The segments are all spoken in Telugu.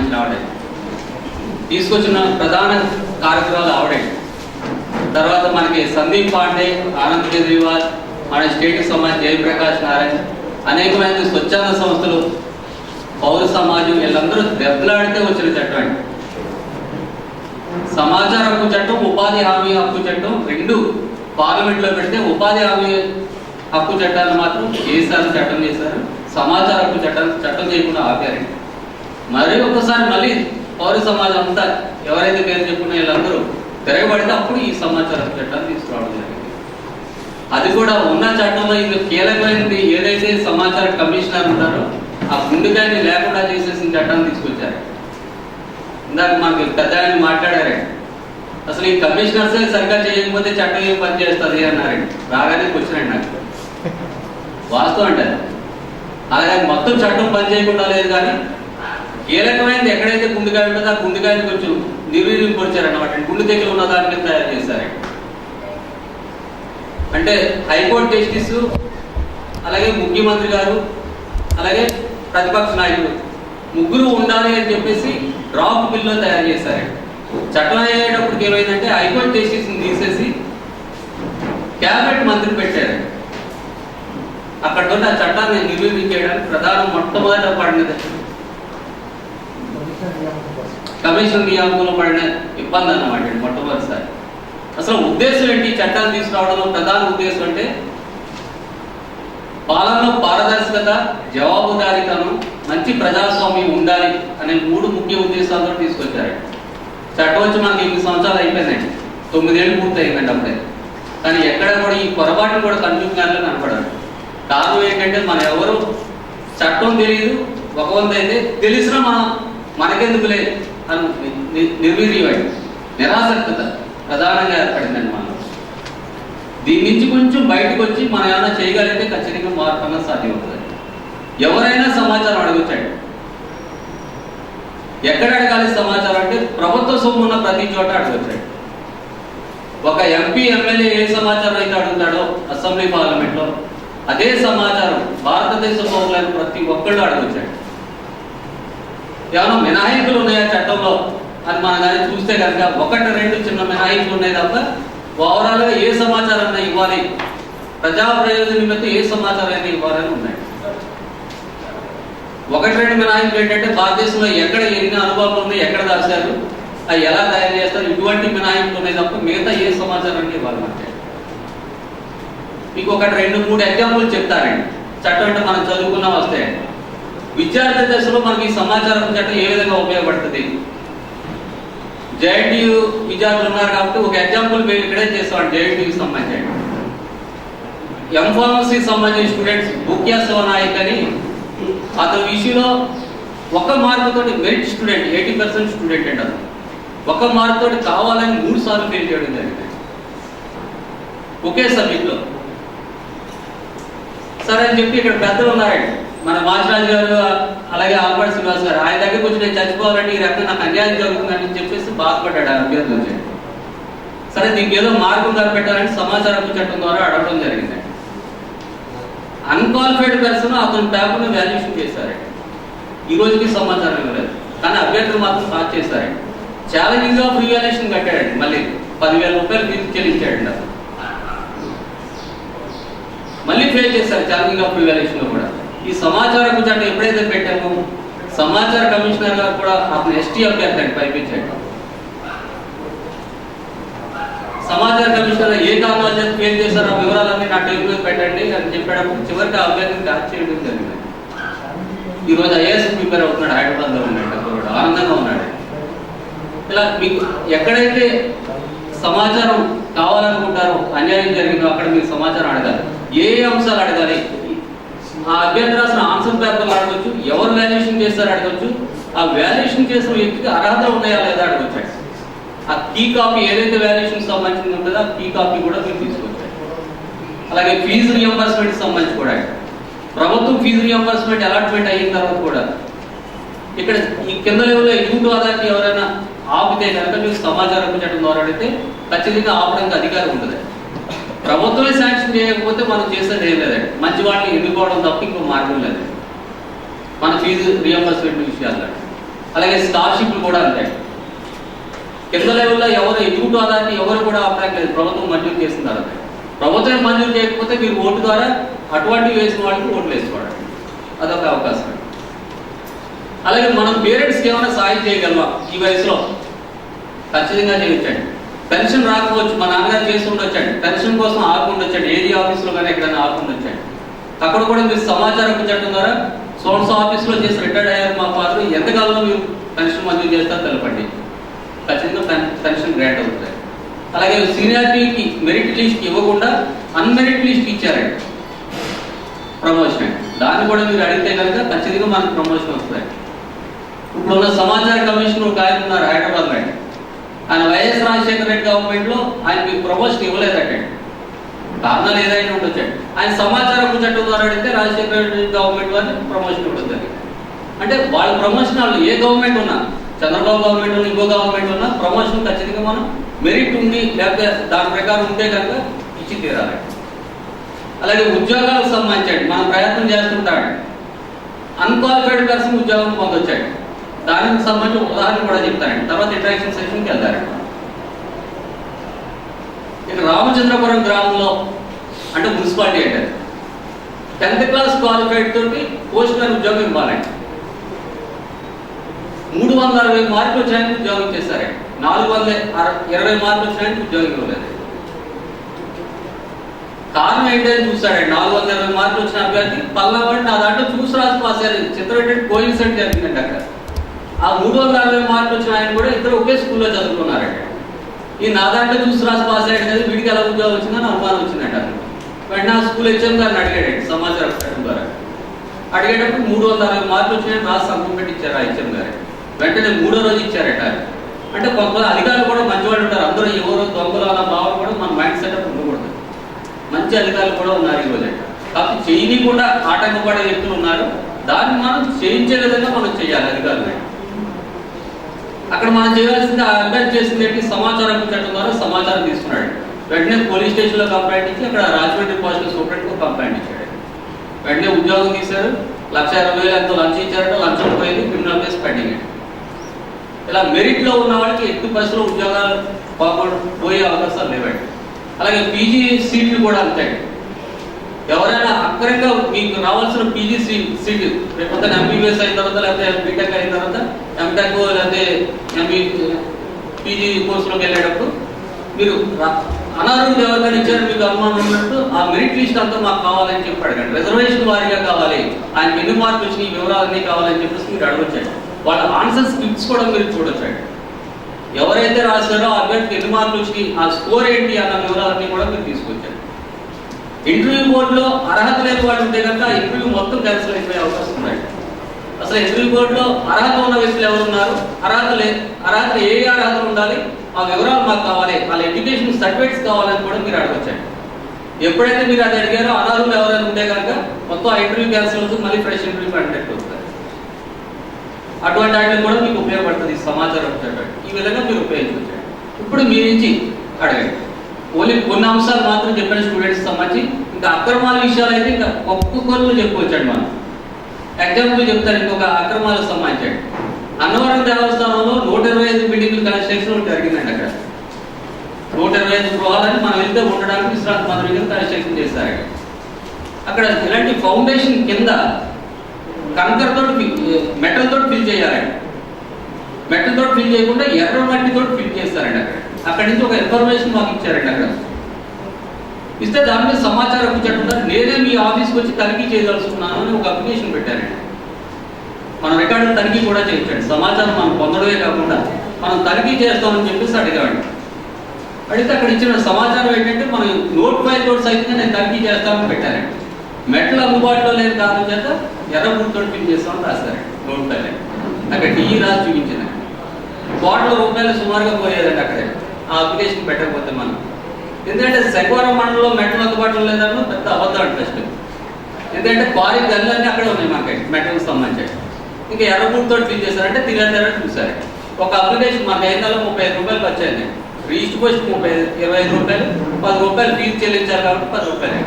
సంబంధించిన ఆవిడే తీసుకొచ్చిన ప్రధాన కార్యక్రమాలు ఆవిడే. తర్వాత మనకి సందీప్ పాండే, ఆనంద్ కేజ్రీవాల్, మన స్టేట్కి సంబంధించి జయప్రకాష్ నారాయణ్, అనేకమైన స్వచ్ఛంద సంస్థలు, పౌర సమాజం వీళ్ళందరూ దెబ్బలాడితే వచ్చిన చట్టం అండి. సమాచార హక్కు చట్టం, ఉపాధి హామీ హక్కు చట్టం రెండు పార్లమెంట్లో పెడితే ఉపాధి హామీ హక్కు చట్టాన్ని మాత్రం చేశారు, చట్టం చేశారు. సమాచార హక్కు చట్టం చేయకుండా ఆపారండి. మరి ఒక్కసారి మళ్ళీ పౌర సమాజం అంతా ఎవరైతే పేరు చెప్పుకున్న వీళ్ళందరూ తిరగబడితే అప్పుడు ఈ సమాచార హక్కు చట్టాన్ని తీసుకురావడం జరిగింది. అది కూడా ఉన్న చట్టంలో ఇది కీలకమైనది ఏదైతే సమాచార కమిషనర్ ఉంటారో ఆ గుండెకాయని లేకుండా చేసేసిన చట్టాన్ని తీసుకొచ్చారు. ఇందాక మనకి పెద్ద ఆయన మాట్లాడారండి, అసలు ఈ కమిషనర్సే సరిగ్గా చేయకపోతే చట్టం ఏం పని చేస్తుంది అన్నారండి. రాగానే వచ్చినాడు నాకు వాస్తవం అంటారు. అలాగే మొత్తం చట్టం పని చేయకుండా లేదు, కానీ కీలకమైనది ఎక్కడైతే గుండెకాయ ఉంటుందో ఆ గుండెకాయని కొంచెం నిర్వీర్యపరిచారన్నమాట. గుండె దగ్గర ఉన్న దాని మీద తయారు చేశారండి. అంటే హైకోర్టు జస్టిస్, అలాగే ముఖ్యమంత్రి గారు, అలాగే ప్రతిపక్ష నాయకుడు ముగ్గురు ఉండాలి అని చెప్పేసి డ్రాఫ్ట్ బిల్లో తయారు చేశారండి. చట్టం అయ్యేటప్పటికి ఏమైందంటే హైకోర్టు జస్టిస్ని తీసేసి క్యాబినెట్ మంత్రి పెట్టారండి. అక్కడ ఆ చట్టాన్ని నిర్వహించడానికి ప్రధాన మొట్టమొదట పడినది కమిషన్ నియామకంలో పడిన ఇబ్బంది అన్నమాట. మొట్టమొదటిసారి అసలు ఉద్దేశం ఏంటి చట్టాలు తీసుకురావడంలో ప్రధాన ఉద్దేశం అంటే పాలనలో పారదర్శకత, జవాబుదారీతనం, మంచి ప్రజాస్వామ్యం ఉండాలి అనే మూడు ముఖ్య ఉద్దేశాలతో తీసుకొచ్చారు. చట్టం వచ్చి మనకి 8 సంవత్సరాలు అయిపోయిందండి, 9 ఏళ్ళు పూర్తి అయిందండి అప్పుడే. కానీ ఎక్కడ కూడా ఈ పొరపాటును కూడా కనిపించాలని కనపడాలి. కారణం ఏంటంటే మన ఎవరు చట్టం తెలియదు, ఒక వంద అయితే తెలిసినా మనకెందుకు లేదు అని నిర్వీర్యమై నిరాసక్తత ప్రధానంగా ఏర్పడిందండి మనం. దీని నుంచి కొంచెం బయటకు వచ్చి మనం ఏమైనా చేయగలిగితే ఖచ్చితంగా మార్పు అన్నది సాధ్యమవుతుంది. ఎవరైనా సమాచారం అడగొచ్చాడు. ఎక్కడ అడగాలి సమాచారం అంటే ప్రభుత్వ సొమ్ము ఉన్న ప్రతి చోట అడగొచ్చాడు. ఒక ఎంపీ, ఎమ్మెల్యే ఏ సమాచారం అయితే అడుగుతాడో అసెంబ్లీ పార్లమెంట్లో అదే సమాచారం భారతదేశ పౌరులైన ప్రతి ఒక్కళ్ళు అడగొచ్చాడు. ఏమైనా మినహాయింపులు ఉన్నాయా చట్టంలో అని మనం కానీ చూస్తే కనుక 1-2 చిన్న మినహాయింపులు ఉన్నాయి తప్ప ఓవరాల్గా ఏ సమాచారం ఇవ్వాలి, ప్రజా ప్రయోజనం నిమిత్తం ఏ సమాచారం అయితే ఇవ్వాలని ఉన్నాయి. 1-2 మినహాయింపులు ఏంటంటే భారతదేశంలో ఎక్కడ ఎన్ని అనుభవాలు ఉన్నాయి, ఎక్కడ దాచారు, అవి ఎలా తయారు చేస్తారు, ఇటువంటి మినహాయింపులు ఉన్నాయి తప్ప మిగతా ఏ సమాచారాన్ని ఇవ్వాలంటే. మీకు 1-2-3 ఎగ్జాంపుల్ చెప్తారండి. చట్టం అంటే మనం చదువుకున్నా వస్తాయండి. విద్యార్థి దశలో మనకి సమాచారం చట్టం ఏ విధంగా ఉపయోగపడుతుంది. జేఎన్టీయూ విద్యార్థులు ఉన్నారు కాబట్టి ఒక ఎగ్జాంపుల్ మేము ఇక్కడే చేస్తాం. జేఎన్టీయూకి సంబంధించి ఎంఫార్మసీకి సంబంధించిన స్టూడెంట్స్ ముఖ్య శివనాయక్ అని అతని విషయంలో 1 మార్కుతో మెరిట్ స్టూడెంట్ 80% స్టూడెంట్ అండి. అతను 1 మార్కుతో కావాలని 3 సార్లు ఫెయిల్ చేయడం జరిగింది ఒకే సబ్జెక్ట్లో. సరే అని చెప్పి ఇక్కడ పెద్దలు ఉన్నారండి, మన మాచిరాజు గారు, అలాగే ఆల్బర్ట్ శ్రీనివాస్ గారు. ఆయన దగ్గరికి వచ్చి నేను చచ్చిపోవాలంటే ఈ రకంగా నాకు అన్యాయం జరుగుతుందని చెప్పేసి బాధపడ్డాడు ఆ అభ్యర్థి నుంచి. సరే దీనికి ఏదో మార్గం కనిపెట్టాలని సమాచార హక్కు చట్టం ద్వారా అడగడం జరిగిందండి. అన్క్వాలిఫైడ్ పర్సన్ అతని పేపర్ను వాల్యుయేషన్ చేశారండి. ఈ రోజుకి సమాచారం ఇవ్వలేదు, కానీ అభ్యర్థులు మాత్రం పాస్ చేశారండి. ఛాలెంజింగ్ ఆఫ్ రివాల్యుయేషన్ కట్టాడండి. మళ్ళీ 10,000 రూపాయలు ఫీజు చెల్లించాడండి. అతను మళ్ళీ ఫెయిల్ చేశారు ఛాలెంజింగ్ ఆఫ్ రివాల్యుయేషన్ లో కూడా. ఈ సమాచార హక్కు చట్టం ఎప్పుడైతే పెట్టామో సమాచార కమిషనర్ గారు కూడా అతను ఎస్టీ అభ్యర్థి అని పంపించాడు. సమాచార కమిషనర్ ఏ కారణాల చేత ఫెయిల్ చేశారో ఆ వివరాలన్నీ నా టేబుల్ మీద పెట్టండి అని చెప్పేటప్పుడు చివరికి ఆ అభ్యర్థిని క్యాచ్ చేయడం జరిగింది. ఈరోజు ఐఏఎస్ ప్రిపేర్ అవుతున్నాడు, హైదరాబాద్లో ఉన్నాడు, అక్కడ ఆనందంగా ఉన్నాడు. ఇలా మీకు ఎక్కడైతే సమాచారం కావాలనుకుంటారో అన్యాయం జరిగిందో అక్కడ మీరు సమాచారం అడగాలి. ఏ అంశాలు అడగాలి, ఆ అభ్యర్థి రాసిన ఆన్సర్ పేపర్లు అడగవచ్చు, ఎవరు వాల్యుయేషన్ చేస్తారో అడగవచ్చు, ఆ వాల్యుయేషన్ చేసిన వ్యక్తికి అర్హత ఉన్నాయా లేదా అడగవచ్చు. ఆ కీ కాపీ ఏదైతే వాల్యుయేషన్ సంబంధించి ఉంటుందో ఆ కీ కాపీ కూడా మీరు తీసుకొచ్చారు. అలాగే ఫీజు రియంబర్స్మెంట్ సంబంధించి కూడా ప్రభుత్వం ఫీజు రియంబర్స్మెంట్ అలాట్మెంట్ అయిన తర్వాత కూడా ఇక్కడ ఈ కింద లెవెల్లో ఎగ్జిక్యూటివ్ అథారిటీ ఎవరైనా ఆపితే కనుక మీకు సమాచార హక్కు చట్టం ద్వారా అడిగితే ఖచ్చితంగా ఆపడానికి అధికారం ఉంటుంది. ప్రభుత్వమే శాంక్షన్ చేయకపోతే మనం చేసేది ఏం లేదండి, మంచి వాటిని ఎన్నుకోవడం తప్ప ఇంకో మార్గం లేదండి మన ఫీజు రియంబర్స్మెంట్ విషయాల్లో. అలాగే స్కాలర్షిప్లు కూడా అంతే. కింద లెవెల్లో ఎవరు ఎగ్జిక్యూటివ్ అథారిటీ ఎవరు కూడా అప్లై లేదు, ప్రభుత్వం మంజూరు చేస్తున్నారు. ప్రభుత్వం మంజూరు చేయకపోతే మీరు ఓటు ద్వారా అటువంటి వేసిన వాళ్ళకి ఓట్లు వేసుకోవడం, అదొక అవకాశం. అలాగే మనం పేరెంట్స్కి ఏమైనా సాయం చేయగలమా ఈ వయసులో? ఖచ్చితంగా చేయొచ్చండి. పెన్షన్ రాకపోవచ్చు, మా నాన్నగారు చేసి ఉండొచ్చండి, పెన్షన్ కోసం ఆకుండొచ్చండి, ఏడీ ఆఫీస్లో కానీ ఎక్కడైనా ఆకుండొచ్చండి. అక్కడ కూడా మీరు సమాచారం చట్టం ద్వారా సోర్స్ ఆఫీస్లో చేసి రిటైర్డ్ అయ్యారు మా ఫాదర్, ఎంతకాలంలో మీరు పెన్షన్ మంజూరు చేస్తారో తెలపండి, ఖచ్చితంగా పెన్షన్ గ్రాంట్ అవుతుంది. అలాగే సీనియారిటీకి మెరిట్ లిస్ట్ ఇవ్వకుండా అన్మెరిట్ లిస్ట్ ఇచ్చారండి ప్రమోషన్, దాన్ని కూడా మీరు అడిగితే కనుక ఖచ్చితంగా మనకు ప్రమోషన్ వస్తుంది. ఇప్పుడున్న సమాచార కమిషన్ ఒక ఆయన ఉన్నారు హైదరాబాద్ లో, ఆయన వైఎస్ రాజశేఖర రెడ్డి గవర్నమెంట్లో ఆయనకి ప్రమోషన్ ఇవ్వలేదండి. కారణాలు ఏదైనా ఉండొచ్చండి. ఆయన సమాచారం చట్టం ద్వారా అడిగితే రాజశేఖర రెడ్డి గవర్నమెంట్ వారికి ప్రమోషన్ ఉంటుంది. అంటే వాళ్ళ ప్రమోషన్ వాళ్ళు ఏ గవర్నమెంట్ ఉన్నా, చంద్రబాబు గవర్నమెంట్ ఉన్నా, ఇంకో గవర్నమెంట్ ఉన్నా ప్రమోషన్ ఖచ్చితంగా మనం మెరిట్ ఉంది లేకపోతే దాని ప్రకారం ఉంటే కనుక ఇచ్చి తీరాలండి. అలాగే ఉద్యోగాలకు సంబంధించండి మనం ప్రయత్నం చేస్తుంటామండి. అన్క్వాలిఫైడ్ పర్సన్ ఉద్యోగం పొందొచ్చండి, దానికి సంబంధించి ఉదాహరణ కూడా చెప్తానండి, తర్వాత ఇంటరాక్షన్ సెషన్కి వెళ్తారండి. ఇక రామచంద్రపురం గ్రామంలో అంటే మున్సిపాలిటీ అంటే 10th క్లాస్ క్వాలిఫైడ్ తోటి పోస్ట్ మ్యాన్ ఉద్యోగం ఇవ్వాలండి. 360 మార్కులు వచ్చినాయని ఉద్యోగం ఇచ్చేసారండి, 420 మార్కులు వచ్చినాయని ఉద్యోగం ఇవ్వలేదు. కారణం ఏంటని చూస్తాడండి. 420 మార్కులు వచ్చిన అభ్యర్థి పల్నాడు నా దాంట్లో చూసి రాసి పాస్ అయ్యారు. చిత్రం ఏంటంటే కోయిన్సిడెంట్ జరిగిందండి. అక్కడ ఆ 360 మార్కులు వచ్చిన ఆయన కూడా ఇద్దరు ఒకే స్కూల్లో చదువుకున్నారండి. ఈ నా దాంట్లో చూసి రాసి పాస్ అయ్యాడు కదా, వీడికి ఎలా ఉద్యోగం వచ్చిందని అనుమానం వచ్చిందంట. వెంటనే ఆ స్కూల్ హెచ్ఎం గారిని అడిగాడండి సమాచారం చట్టం ద్వారా. అడిగేటప్పుడు 360 మార్కులు వచ్చినాయని రాసి సంతకం పెట్టి ఇచ్చారు ఆ హెచ్ఎం గారు. వెంటనే 3వ రోజు ఇచ్చారట. అంటే కొంతమంది అధికారులు కూడా మంచివాళ్ళు ఉంటారు, అందరూ ఎవరో దొంగలు అన్న భావం కూడా మన మైండ్ సెటప్ ఉండకూడదు. మంచి అధికారులు కూడా ఉన్నారు ఈ రోజు. కాబట్టి చేయకుండా ఆటంకపడే వ్యక్తులు ఉన్నారు, దాన్ని మనం చేయించే విధంగా మనం చేయాలి అధికారులు. అక్కడ మనం చేయాల్సింది ఆ అభ్యర్థి చేసింది ఏంటి, సమాచారం చట్టం ద్వారా సమాచారం తీసుకున్నాడు. వెంటనే పోలీస్ స్టేషన్లో కంప్లైంట్ ఇచ్చి అక్కడ రాజమండ్రి పోస్టల్ సూపరింటెండెంట్కి కంప్లైంట్ ఇచ్చాడు. వెంటనే ఉద్యోగం తీశారు, 1,20,000 ఎంతో లంచం ఇచ్చారట, లంచం పోయింది, క్రిమినల్ కేసు పెండింగ్. ఇలా మెరిట్లో ఉన్న వాళ్ళకి ఎట్టి పరిస్థితుల్లో ఉద్యోగాలు పోయే అవకాశాలు లేవండి. అలాగే పీజీ సీట్లు కూడా అంతే. ఎవరైనా అక్కడంగా మీకు రావాల్సిన పీజీ సీట్ రేపు ఎంబీబీఎస్ అయిన తర్వాత లేకపోతే బీటెక్ అయిన తర్వాత ఎంటెక్ లేకపోతే పీజీ కోర్సులోకి వెళ్ళేటప్పుడు మీరు అనర్హులు ఎవరికైనా ఇచ్చారు మీకు అనుమానం ఉన్నట్టు ఆ మెరిట్ లిస్ట్ అంతా మాకు కావాలని చెప్పి అడగండి. రిజర్వేషన్ వారీగా కావాలి, ఆయనకి ఎన్ని మార్కులు వచ్చినాయి వివరాలన్నీ కావాలని చెప్పేసి మీరు అడగొచ్చండి. వాళ్ళ ఆన్సర్ స్క్రిప్ట్స్ కూడా మీరు చూడొచ్చండి. ఎవరైతే రాశారో ఆ అభ్యర్థికి ఎన్ని మార్కులు వచ్చి ఆ స్కోర్ ఏంటి అన్న వివరాలన్నీ కూడా మీరు తీసుకొచ్చారు. ఇంటర్వ్యూ బోర్డులో అర్హత లేని వాళ్ళు ఉంటే కనుక ఇంటర్వ్యూ మొత్తం క్యాన్సిల్ అయిపోయే అవకాశం ఉందండి. అసలు ఇంటర్వ్యూ బోర్డులో అర్హత ఉన్న వ్యక్తులు ఎవరు ఉన్నారు, అర్హత ఏ అర్హతలు ఉండాలి, ఆ వివరాలు మాకు కావాలి, వాళ్ళ ఎడ్యుకేషన్ సర్టిఫికేట్స్ కావాలని కూడా మీరు అడగొచ్చండి. ఎప్పుడైతే మీరు అది అడిగారో అనర్హులు ఎవరైనా ఉంటే కనుక మొత్తం ఆ ఇంటర్వ్యూ క్యాన్సిల్ అవుతుంది, మళ్ళీ ఫ్రెష్ ఇంటర్వ్యూ కండక్ట్ అవుతుంది. అటువంటి వాటికి కూడా మీకు ఉపయోగపడుతుంది సమాచారం చట్టం. ఈ విధంగా మీరు ఉపయోగించండి. ఇప్పుడు మీ నుంచి అడగండి. ఓన్లీ కొన్ని అంశాలు మాత్రం చెప్పిన స్టూడెంట్స్ సంబంధించి, ఇంకా అక్రమాల విషయాలు అయితే ఇంకా ఒక్కొక్కరు చెప్పుకోవచ్చండి. మనం ఎగ్జాంపుల్ చెప్తారు. ఇంకొక అక్రమాలకు సంబంధించండి. అన్నవరం దేవస్థానంలో 125 బిల్డింగ్లు కన్స్ట్రక్షన్ జరిగిందండి. అక్కడ 125 గృహాలని మనం వెళ్తే ఉండడానికి విశ్రాంతి మందిరం కన్స్ట్రక్షన్ చేశారండి. అక్కడ ఇలాంటి ఫౌండేషన్ కింద కంకర్ తోటి మెటల్ తోటి ఫిల్ చేయాలండి. మెటల్ తోటి ఫిల్ చేయకుండా ఎర్ర మట్టి తోటి ఫిల్ చేస్తారండి. అక్కడి నుంచి ఒక ఇన్ఫర్మేషన్ మాకు ఇచ్చారండి. అక్కడ ఇస్తే దాని మీద సమాచారం ఇచ్చాడు. నేనే మీ ఆఫీస్కి వచ్చి తనిఖీ చేయదలుచుకున్నాను అని ఒక అప్లికేషన్ పెట్టారండి. మన రికార్డు తనిఖీ కూడా చేయించండి. సమాచారం మనం పొందడమే కాకుండా మనం తనిఖీ చేస్తామని చెప్పేసి అడిగామండి. అడిగితే అక్కడ ఇచ్చిన సమాచారం ఏంటంటే మనం నోట్ ఫైల్ కూడా సైతంగా నేను తనిఖీ చేస్తామని పెట్టానండి. మెట్లు అందుబాటులో లేని కారణం చేత ఎర్రబుడితో ఫిల్ చేస్తామని రాస్తారండి నోట్ ఫైల్. అక్కడ టీ రాసి చూపించిందండి. ₹1,00,00,000 సుమారుగా పోయేదండి అక్కడే ఆ అప్లికేషన్ పెట్టకపోతే మనం. ఎందుకంటే శంకవరం మండలంలో మెటల్ అందుబాటులో లేదన్న పెద్ద అబద్ధం అంటే ఫస్ట్. ఎందుకంటే క్వారీ గన్లన్నీ అక్కడే ఉన్నాయి మనకి మెటల్కి సంబంధించి. ఇంకా ఎర్రబుడితో ఫిల్ చేశారంటే తిరగతారని చూసారు. ఒక అప్లికేషన్ మనకి ₹5 ₹35 ఖర్చు అయింది. రిజిస్టర్ పోస్ట్ ₹25, ₹10 ఫీజు చెల్లించాలి కాబట్టి ₹10.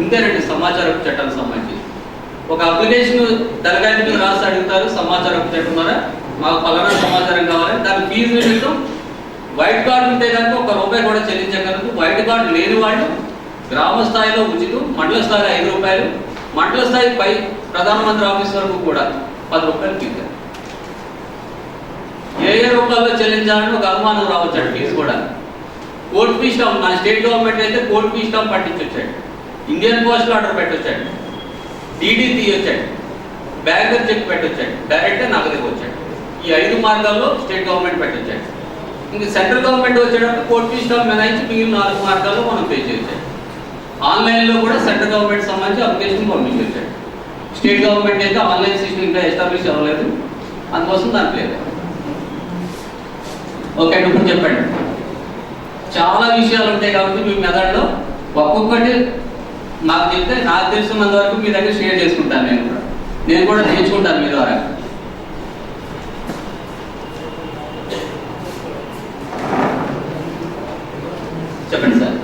ఇంతేనండి సమాచారం చట్టానికి సంబంధించి. ఒక అప్లికేషన్ దరఖాస్తు మీద రాసి అడుగుతారు, సమాచారం చెప్తున్నారా మాకు పలానా సమాచారం కావాలి, దాని ఫీజు నిమిత్తం వైట్ కార్డు ఉంటే కనుక ₹1 కూడా చెల్లించగలరు. వైట్ కార్డు లేని వాళ్ళు గ్రామ స్థాయిలో ఉచితం, మండల స్థాయిలో ₹5, మండల స్థాయి పై ప్రధానమంత్రి ఆఫీస్ వరకు కూడా ₹10 ఫీజు. ఏ రూపాయల్లో చెల్లించాలని ఒక అనుమానం రావచ్చాడు. ఫీజు కూడా కోర్టు ఫీ స్టాంప్, మన స్టేట్ గవర్నమెంట్ అయితే కోర్టు ఫీ స్టాంప్ పట్టించొచ్చాడు, ఇండియన్ పోస్టల్ ఆర్డర్ పెట్టొచ్చాడు, డీడీ తీయొచ్చాడు, బ్యాంకర్ చెక్ పెట్టొచ్చాడు, డైరెక్ట్ నగదుకు వచ్చాడు. ఈ 5 మార్గాల్లో స్టేట్ గవర్నమెంట్ పెట్టొచ్చాడు. ఇంక సెంట్రల్ గవర్నమెంట్ వచ్చేటప్పుడు కోర్టు ఫీ స్టాంప్ మినహాయించి మిగిలిన 4 మార్గాల్లో మనం పే చేయొచ్చాడు. ఆన్లైన్లో కూడా సెంట్రల్ గవర్నమెంట్ సంబంధించి అప్లికేషన్ పంపించొచ్చాడు. స్టేట్ గవర్నమెంట్ అయితే ఆన్లైన్ సిస్టమ్ ఇంకా ఎస్టాబ్లిష్ అవ్వలేదు, అందుకోసం దానికి లేదు. ఓకే, ఇప్పుడు చెప్పండి. చాలా విషయాలు ఉంటాయి కాబట్టి మీ మెదడులో ఒక్కొక్కటి నాకు చెప్తే నాకు తెలుసున్నంత వరకు మీ దగ్గర షేర్ చేసుకుంటాను. నేను కూడా నేర్చుకుంటాను మీ ద్వారా. చెప్పండి సార్.